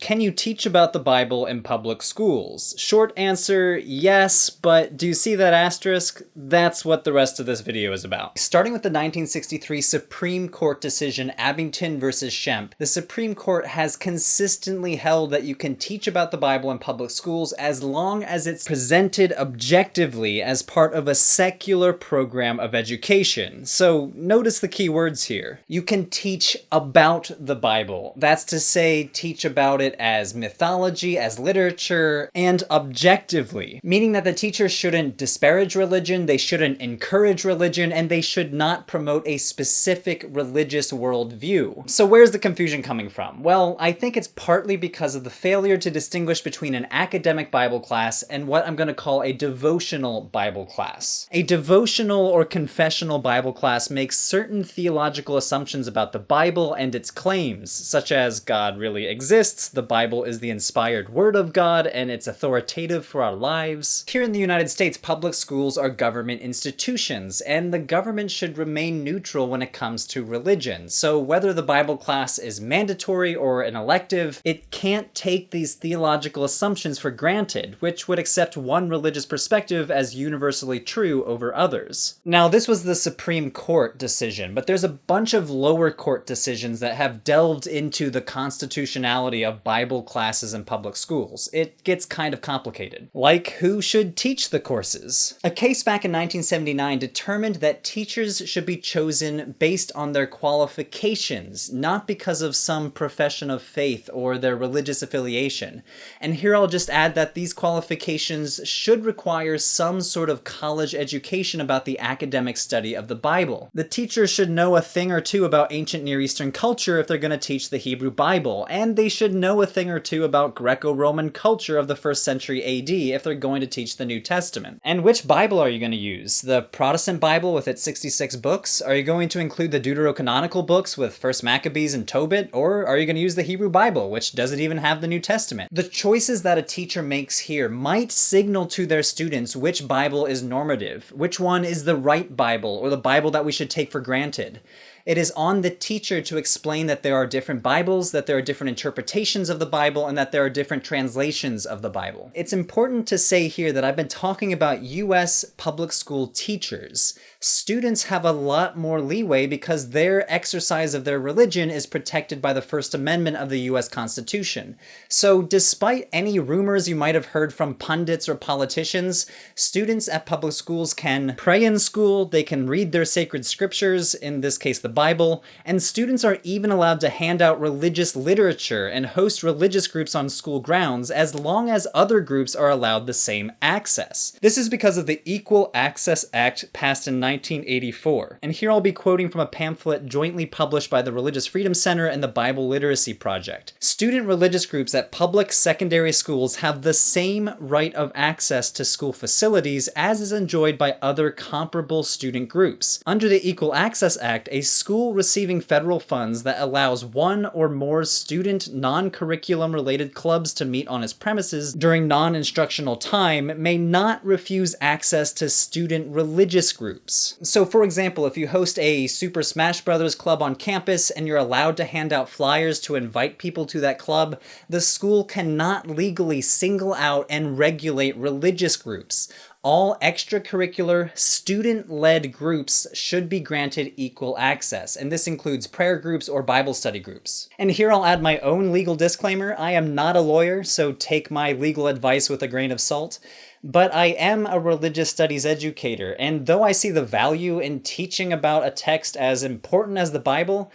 can you teach about the Bible in public schools? Short answer, yes, but do you see that asterisk? That's what the rest of this video is about. Starting with the 1963 Supreme Court decision Abington versus Schempp, the Supreme Court has consistently held that you can teach about the Bible in public schools as long as it's presented objectively as part of a secular program of education. So notice the key words here. You can teach about the Bible. That's to say, teach about it as mythology, as literature, and objectively, meaning that the teacher shouldn't disparage religion, they shouldn't encourage religion, and they should not promote a specific religious worldview. So where's the confusion coming from? Well, I think it's partly because of the failure to distinguish between an academic Bible class and what I'm going to call a devotional Bible class. A devotional or confessional Bible class makes certain theological assumptions about the Bible and its claims, such as God really exists, the Bible is the inspired word of God, and it's authoritative for our lives. Here in the United States, public schools are government institutions, and the government should remain neutral when it comes to religion. So whether the Bible class is mandatory or an elective, it can't take these theological assumptions for granted, which would accept one religious perspective as universally true over others. Now, this was the Supreme Court decision, but there's a bunch of lower court decisions that have delved into the constitutionality of Bible classes in public schools. It gets kind of complicated. Like, who should teach the courses? A case back in 1979 determined that teachers should be chosen based on their qualifications, not because of some profession of faith or their religious affiliation. And here I'll just add that these qualifications should require some sort of college education about the academic study of the Bible. The teacher should know a thing or two about ancient Near Eastern culture if they're going to teach the Hebrew Bible, and they should know a thing or two about Greco-Roman culture of the 1st century AD if they're going to teach the New Testament. And which Bible are you going to use? The Protestant Bible with its 66 books? Are you going to include the Deuterocanonical books with 1st Maccabees and Tobit? Or are you going to use the Hebrew Bible, which doesn't even have the New Testament? The choices that a teacher makes here might signal to their students which Bible is normative, which one is the right Bible, or the Bible that we should take for granted. It is on the teacher to explain that there are different Bibles, that there are different interpretations of the Bible, and that there are different translations of the Bible. It's important to say here that I've been talking about US public school teachers. Students have a lot more leeway because their exercise of their religion is protected by the First Amendment of the US Constitution. So despite any rumors you might have heard from pundits or politicians, students at public schools can pray in school, they can read their sacred scriptures, in this case the Bible, and students are even allowed to hand out religious literature and host religious groups on school grounds as long as other groups are allowed the same access. This is because of the Equal Access Act passed in 1984. And here I'll be quoting from a pamphlet jointly published by the Religious Freedom Center and the Bible Literacy Project. Student religious groups at public secondary schools have the same right of access to school facilities as is enjoyed by other comparable student groups. Under the Equal Access Act, a school receiving federal funds that allows one or more student non-curriculum related clubs to meet on its premises during non-instructional time may not refuse access to student religious groups. So for example, if you host a Super Smash Bros. Club on campus and you're allowed to hand out flyers to invite people to that club, the school cannot legally single out and regulate religious groups. All extracurricular, student-led groups should be granted equal access, and this includes prayer groups or Bible study groups. And here I'll add my own legal disclaimer. I am not a lawyer, so take my legal advice with a grain of salt. But I am a religious studies educator, and though I see the value in teaching about a text as important as the Bible,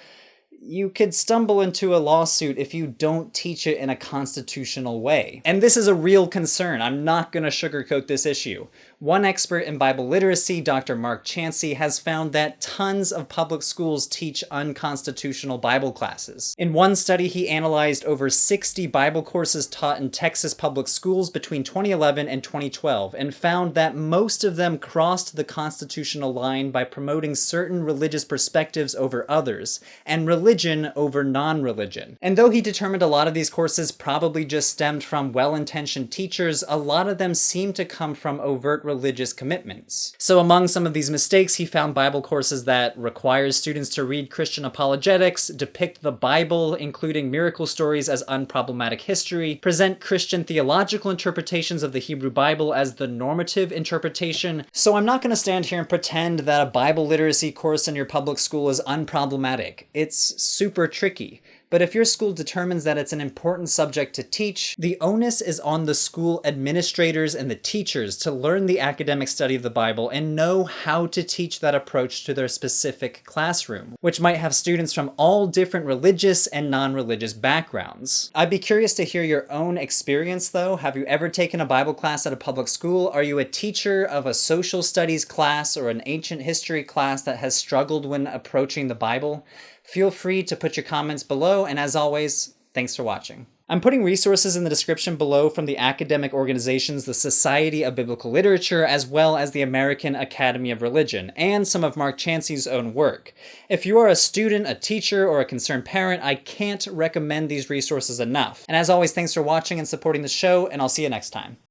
you could stumble into a lawsuit if you don't teach it in a constitutional way. And this is a real concern. I'm not going to sugarcoat this issue. One expert in Bible literacy, Dr. Mark Chancey, has found that tons of public schools teach unconstitutional Bible classes. In one study, he analyzed over 60 Bible courses taught in Texas public schools between 2011 and 2012 and found that most of them crossed the constitutional line by promoting certain religious perspectives over others, and religion over non-religion. And though he determined a lot of these courses probably just stemmed from well-intentioned teachers, a lot of them seem to come from overt religious commitments. So among some of these mistakes, he found Bible courses that requires students to read Christian apologetics, depict the Bible, including miracle stories, as unproblematic history, present Christian theological interpretations of the Hebrew Bible as the normative interpretation. So I'm not going to stand here and pretend that a Bible literacy course in your public school is unproblematic. It's super tricky. But if your school determines that it's an important subject to teach, the onus is on the school administrators and the teachers to learn the academic study of the Bible and know how to teach that approach to their specific classroom, which might have students from all different religious and non-religious backgrounds. I'd be curious to hear your own experience though. Have you ever taken a Bible class at a public school? Are you a teacher of a social studies class or an ancient history class that has struggled when approaching the Bible? Feel free to put your comments below, and as always, thanks for watching. I'm putting resources in the description below from the academic organizations, the Society of Biblical Literature, as well as the American Academy of Religion, and some of Mark Chancey's own work. If you are a student, a teacher, or a concerned parent, I can't recommend these resources enough. And as always, thanks for watching and supporting the show, and I'll see you next time.